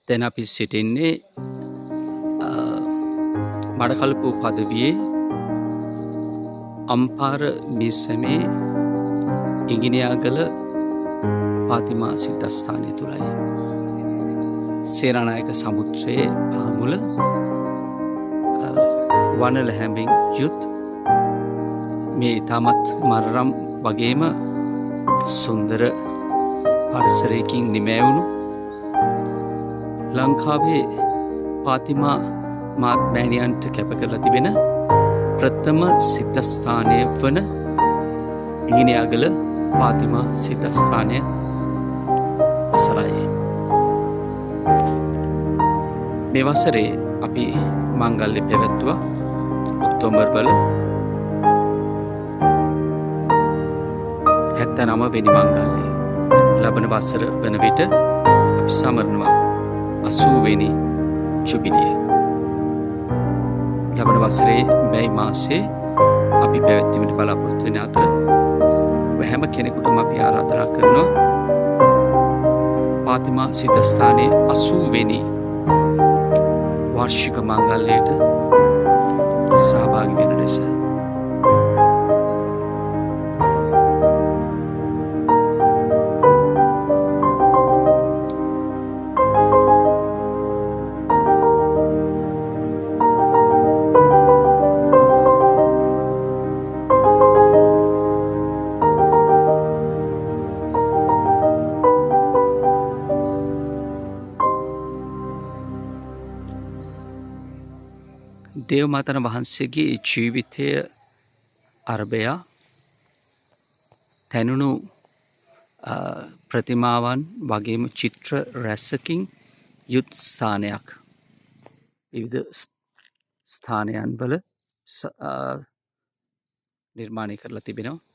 දැන් අපි සිටින්නේ මඩකලපුව පදවියේ අම්පාර මිසමේ ඉඟිනියාගල පාතිමා සිද්ධස්ථානය තුළයි. සේනානායක සමුද්‍රයේ පාමුල වනල හැඹින් යුත් මේ ඉතාමත් මරරම් වගේම සුන්දර පරිසරයකින් නිමැවුණු ලංකාවේ පාතිමා මහත්මෑණියන්ට කැප කරලා තිබෙන ප්‍රථම සිද්ධස්ථානය වන ඉඟිනියාගල පාතිමා සිද්ධස්ථානය අසලයි. මේ වසරේ අපි මංගල්‍ය පැවැත්වුවා ඔක්තෝබර් වල 79 වෙනි මංගල්‍යය. ලබන වසර වන විට අපි සමරනවා 80 වෙනි ජුබිලිය. ලබන වසරේ මැයි මාසයේ අපි පැවැත්වීමට බලාපොරොත්තු වෙන අතර හැම කෙනෙකුටම අපි ආරාධනා කරනවා පාතිමා සිද්ධස්ථානයේ 80 වෙනි වාර්ෂික මංගල්‍යයට සහභාගී වෙන ලෙස. දේවමාතන වහන්සේගේ ජීවිතය අරබයා තැනුණු ප්‍රතිමාවන් වගේම චිත්‍ර රැසකින් යුත් ස්ථානයක්. විවිධ ස්ථානයන් වල නිර්මාණය කරලා තිබෙනවා.